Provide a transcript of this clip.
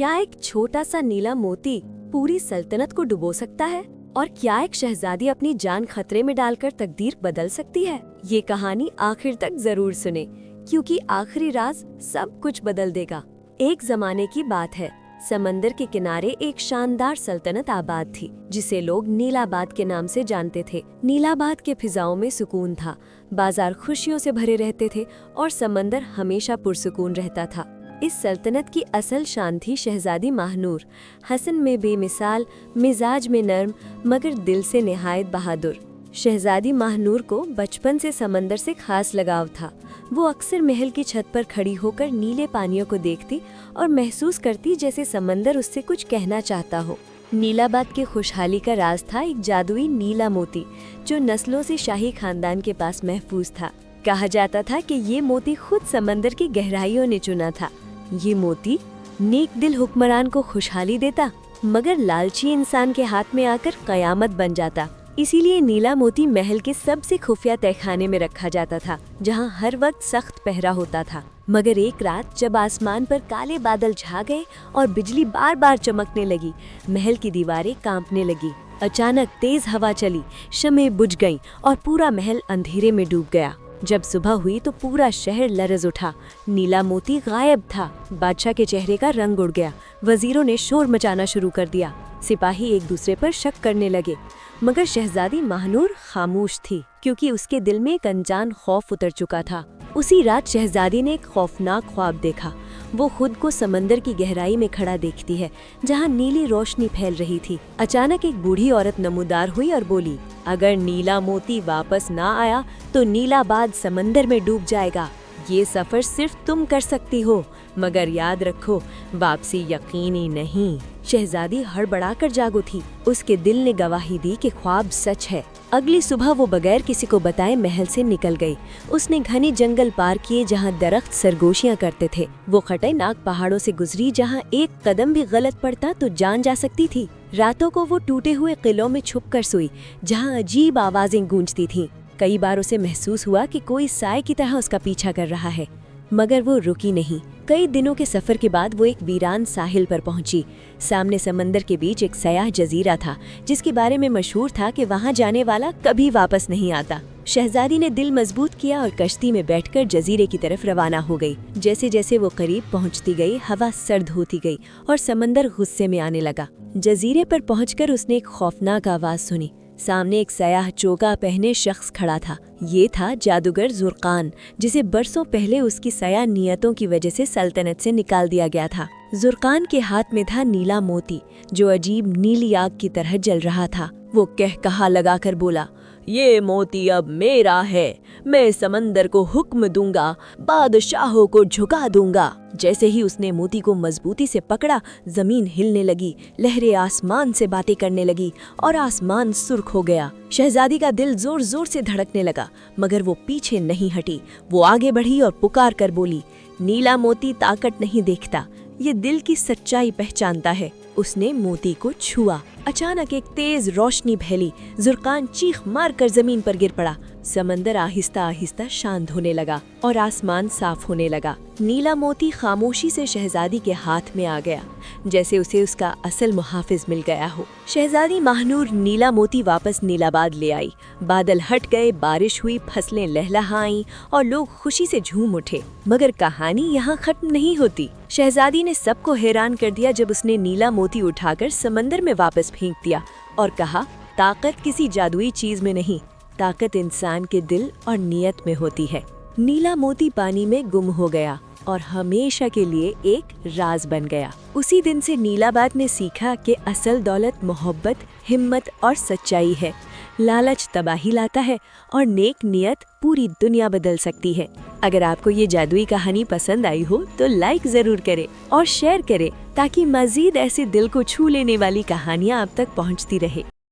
क्या एक छोटा सा नीला मोती पूरी सल्तनत को डुबो सकता है? और क्या एक शहजादी अपनी जान खतरे में डालकर तकदीर बदल सकती है? ये कहानी आखिर तक जरूर सुने, क्योंकि आखिरी राज सब कुछ बदल देगा। एक जमाने की बात है, समंदर के किनारे एक शानदार सल्तनत आबाद थी, जिसे लोग नीलाबाद के नाम से जानते थे। नीलाबाद के फिजाओं में सुकून था, बाजार खुशियों से भरे रहते थे और समंदर हमेशा पुरसुकून रहता था। इस सल्तनत की असल शान थी शहजादी महानूर, हसन में बेमिसाल, मिजाज में नर्म, मगर दिल से निहायत बहादुर। शहजादी महानूर को बचपन से समंदर से खास लगाव था। वो अक्सर महल की छत पर खड़ी होकर नीले पानियों को देखती और महसूस करती जैसे समंदर उससे कुछ कहना चाहता हो। नीलाबाद की खुशहाली का राज था एक जादुई नीला मोती, जो नस्लों से शाही खानदान के पास महफूज था। कहा जाता था कि ये मोती खुद समंदर की गहराइयों ने चुना था। ये मोती नेक दिल हुक्मरान को खुशहाली देता, मगर लालची इंसान के हाथ में आकर कयामत बन जाता। इसीलिए नीला मोती महल के सबसे खुफिया तहखाने में रखा जाता था, जहां हर वक्त सख्त पहरा होता था। मगर एक रात जब आसमान पर काले बादल छा गए और बिजली बार बार चमकने लगी, महल की दीवारें कांपने लगी। अचानक तेज हवा चली, शमें बुझ गईं और पूरा महल अंधेरे में डूब गया। जब सुबह हुई तो पूरा शहर लरज उठा। नीला मोती गायब था। बादशाह के चेहरे का रंग उड़ गया। वजीरों ने शोर मचाना शुरू कर दिया। सिपाही एक दूसरे पर शक करने लगे, मगर शहजादी महानूर खामोश थी, क्योंकि उसके दिल में एक अनजान खौफ उतर चुका था। उसी रात शहजादी ने एक खौफनाक ख्वाब देखा। वो खुद को समंदर की गहराई में खड़ा देखती है, जहाँ नीली रोशनी फैल रही थी। अचानक एक बूढ़ी औरत नमूदार हुई और बोली, अगर नीला मोती वापस ना आया तो नीलाबाद समंदर में डूब जाएगा। ये सफर सिर्फ तुम कर सकती हो, मगर याद रखो, वापसी यकीनी नहीं। शहजादी हड़बड़ाकर जाग उठी। उसके दिल ने गवाही दी कि ख्वाब सच है। अगली सुबह वो बगैर किसी को बताए महल से निकल गई। उसने घने जंगल पार किए, जहाँ दरख्त सरगोशियां करते थे। वो खतरनाक पहाड़ों से गुजरी, जहाँ एक कदम भी गलत पड़ता तो जान जा सकती थी। रातों को वो टूटे हुए किलों में छुपकर सोई, जहाँ अजीब आवाजें गूंजती थीं। कई बार उसे महसूस हुआ कि कोई साए की तरह उसका पीछा कर रहा है, मगर वो रुकी नहीं। कई दिनों के सफर के बाद वो एक वीरान साहिल पर पहुंची। सामने समंदर के बीच एक सयाह जजीरा था, जिसके बारे में मशहूर था कि वहां जाने वाला कभी वापस नहीं आता। शहजादी ने दिल मजबूत किया और कश्ती में बैठकर जजीरे की तरफ रवाना हो गई। जैसे जैसे वो करीब पहुंचती गई, हवा सर्द होती गई और समंदर गुस्से में आने लगा। जजीरे पर पहुंचकर उसने एक खौफनाक आवाज सुनी। सामने एक सयाह चोगा पहने शख्स खड़ा था। ये था जादूगर जुर्कान, जिसे बरसों पहले उसकी सयाह नियतों की वजह से सल्तनत से निकाल दिया गया था। जुर्कान के हाथ में था नीला मोती, जो अजीब नीली आग की तरह जल रहा था। वो कहकहा लगाकर बोला, ये मोती अब मेरा है। मैं समंदर को हुक्म दूंगा, बादशाहों को झुका दूंगा। जैसे ही उसने मोती को मजबूती से पकड़ा, जमीन हिलने लगी, लहरें आसमान से बातें करने लगी और आसमान सुर्ख हो गया। शहजादी का दिल जोर जोर से धड़कने लगा, मगर वो पीछे नहीं हटी। वो आगे बढ़ी और पुकार कर बोली, नीला मोती ताकत नहीं देखता, ये दिल की सच्चाई पहचानता है। उसने मोती को छुआ। अचानक एक तेज रोशनी फैली। जुर्कान चीख मार कर जमीन पर गिर पड़ा। समंदर आहिस्ता आहिस्ता शांत होने लगा और आसमान साफ होने लगा। नीला मोती खामोशी से शहजादी के हाथ में आ गया, जैसे उसे उसका असल मुहाफिज मिल गया हो। शहजादी महानूर नीला मोती वापस नीलाबाद ले आई। बादल हट गए, बारिश हुई, फसलें लहलहाईं और लोग खुशी से झूम उठे। मगर कहानी यहाँ खत्म नहीं होती। शहजादी ने सबको हैरान कर दिया जब उसने नीला मोती उठाकर समंदर में वापस फेंक दिया और कहा, ताकत किसी जादुई चीज में नहीं, ताकत इंसान के दिल और नियत में होती है। नीला मोती पानी में गुम हो गया और हमेशा के लिए एक राज बन गया। उसी दिन से नीलाबाद ने सीखा कि असल दौलत मोहब्बत, हिम्मत और सच्चाई है। लालच तबाही लाता है और नेक नियत पूरी दुनिया बदल सकती है। अगर आपको ये जादुई कहानी पसंद आई हो तो लाइक जरूर करें और शेयर करें, ताकि मजीद ऐसे दिल को छू लेने वाली कहानियाँ आप तक पहुँचती रहे।